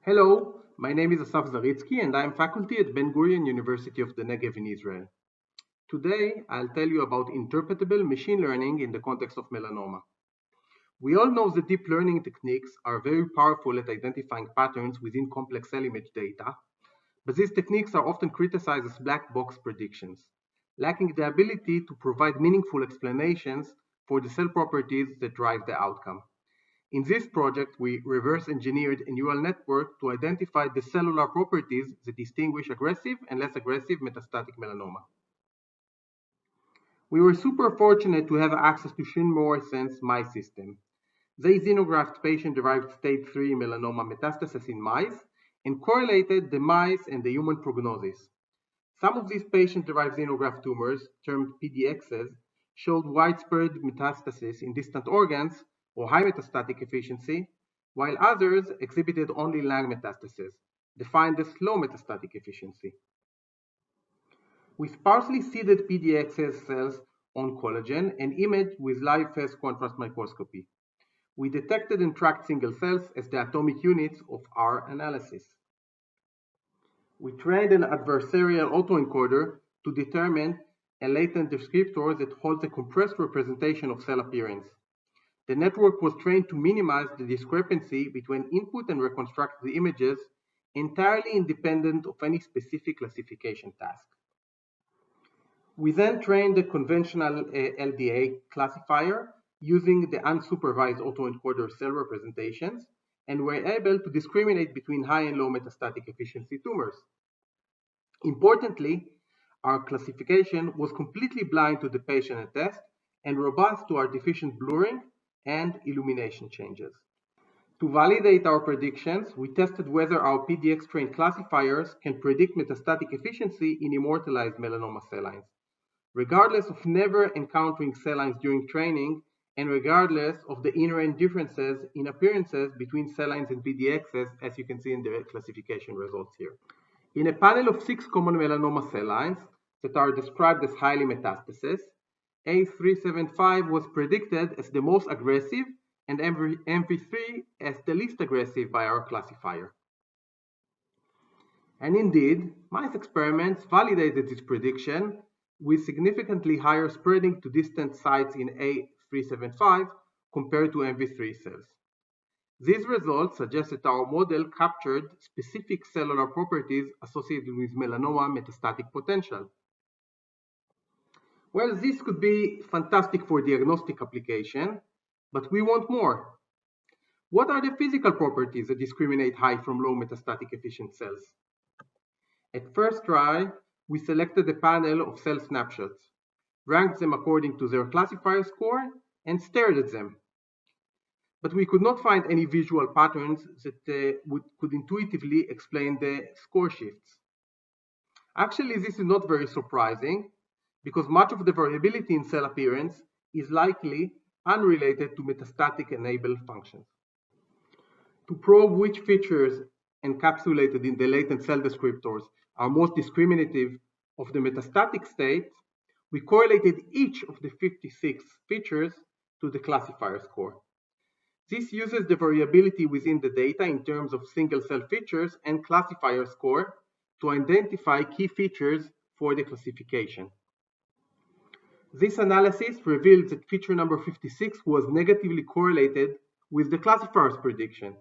Hello, my name is Assaf Zaritsky and I am faculty at Ben-Gurion University of the Negev in Israel. Today, I'll tell you about interpretable machine learning in the context of melanoma. We all know that deep learning techniques are very powerful at identifying patterns within complex cell image data, but these techniques are often criticized as black box predictions, lacking the ability to provide meaningful explanations for the cell properties that drive the outcome. In this project, we reverse engineered a neural network to identify the cellular properties that distinguish aggressive and less aggressive metastatic melanoma. We were super fortunate to have access to Shin Morrison's mice system. They xenographed patient-derived stage 3 melanoma metastasis in mice and correlated the mice and the human prognosis. Some of these patient-derived xenograft tumors, termed PDXs, showed widespread metastasis in distant organs or high metastatic efficiency, while others exhibited only lung metastasis, defined as low metastatic efficiency. We sparsely seeded PDXs cells on collagen and imaged with live phase contrast microscopy. We detected and tracked single cells as the atomic units of our analysis. We trained an adversarial autoencoder to determine a latent descriptor that holds a compressed representation of cell appearance. The network was trained to minimize the discrepancy between input and reconstruct the images, entirely independent of any specific classification task. We then trained the conventional LDA classifier using the unsupervised autoencoder cell representations, and were able to discriminate between high and low metastatic efficiency tumors. Importantly, our classification was completely blind to the patient at test and robust to our deficient blurring and illumination changes. To validate our predictions, we tested whether our PDX-trained classifiers can predict metastatic efficiency in immortalized melanoma cell lines, regardless of never encountering cell lines during training and regardless of the inherent differences in appearances between cell lines and PDXs, as you can see in the classification results here. In a panel of 6 common melanoma cell lines that are described as highly metastasis, A375 was predicted as the most aggressive and MV3 as the least aggressive by our classifier. And indeed, mice experiments validated this prediction with significantly higher spreading to distant sites in A375 compared to MV3 cells. These results suggest that our model captured specific cellular properties associated with melanoma metastatic potential. Well, this could be fantastic for diagnostic application, but we want more. What are the physical properties that discriminate high from low metastatic efficient cells? At first try, we selected a panel of cell snapshots, ranked them according to their classifier score, and stared at them. But we could not find any visual patterns that could intuitively explain the score shifts. Actually, this is not very surprising, because much of the variability in cell appearance is likely unrelated to metastatic enabled functions. To probe which features encapsulated in the latent cell descriptors are most discriminative of the metastatic state, we correlated each of the 56 features to the classifier score. This uses the variability within the data in terms of single cell features and classifier score to identify key features for the classification. This analysis revealed that feature number 56 was negatively correlated with the classifier's prediction.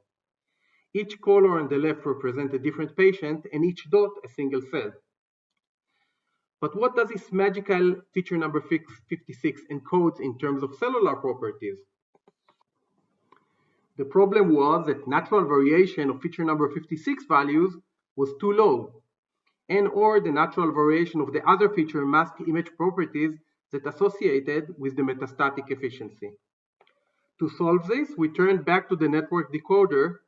Each color on the left represents a different patient and each dot a single cell. But what does this magical feature number 56 encode in terms of cellular properties? The problem was that natural variation of feature number 56 values was too low, and or the natural variation of the other feature masked image properties that associated with the metastatic efficiency. To solve this, we turned back to the network decoder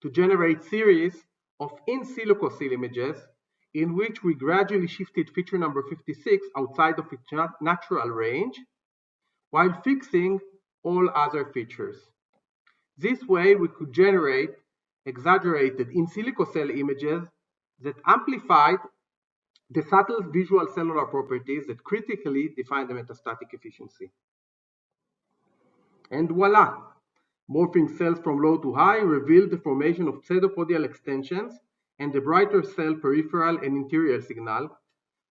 to generate series of in silico cell images in which we gradually shifted feature number 56 outside of its natural range while fixing all other features. This way, we could generate exaggerated in silico cell images that amplified the subtle visual cellular properties that critically define the metastatic efficiency. And voila, Morphing cells from low to high revealed the formation of pseudopodial extensions and the brighter cell peripheral and interior signal,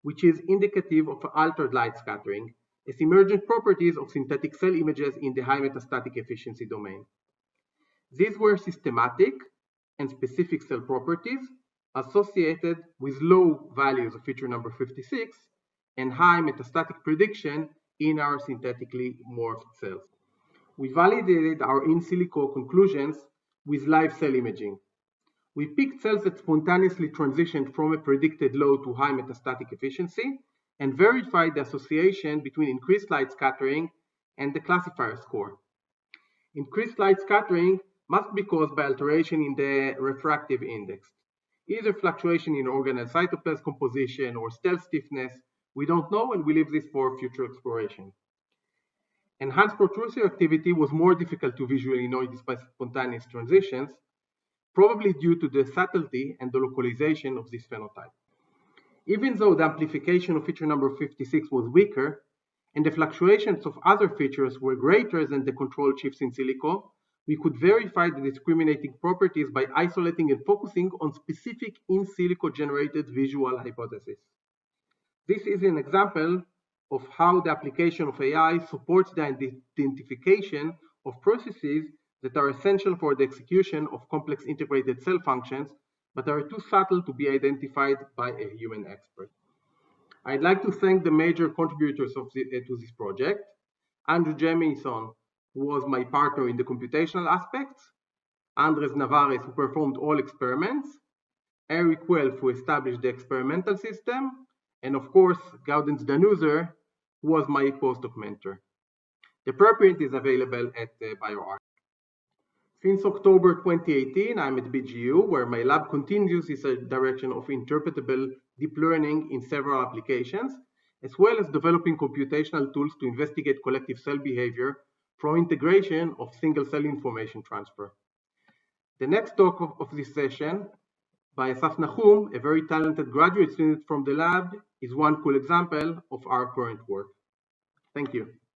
which is indicative of altered light scattering, as emergent properties of synthetic cell images in the high metastatic efficiency domain. These were systematic and specific cell properties associated with low values of feature number 56 and high metastatic prediction in our synthetically morphed cells. We validated our in silico conclusions with live cell imaging. We picked cells that spontaneously transitioned from a predicted low to high metastatic efficiency and verified the association between increased light scattering and the classifier score. Increased light scattering must be caused by alteration in the refractive index, either fluctuation in organelle cytoplasm composition or cell stiffness. We don't know, and we leave this for future exploration. Enhanced protrusive activity was more difficult to visually notice by spontaneous transitions, probably due to the subtlety and the localization of this phenotype. Even though the amplification of feature number 56 was weaker, and the fluctuations of other features were greater than the control shifts in silico, we could verify the discriminating properties by isolating and focusing on specific in silico generated visual hypotheses. This is an example of how the application of AI supports the identification of processes that are essential for the execution of complex integrated cell functions, but are too subtle to be identified by a human expert. I'd like to thank the major contributors to this project: Andrew Jamieson, who was my partner in the computational aspects, Andres Navarez, who performed all experiments, Eric Welf, who established the experimental system, and of course, Gaudens Danuser, who was my postdoc mentor. The preprint is available at BioArchive. Since October 2018, I'm at BGU, where my lab continues its direction of interpretable deep learning in several applications, as well as developing computational tools to investigate collective cell behavior from integration of single cell information transfer. The next talk of this session by Assaf Nahum, a very talented graduate student from the lab, is one cool example of our current work. Thank you.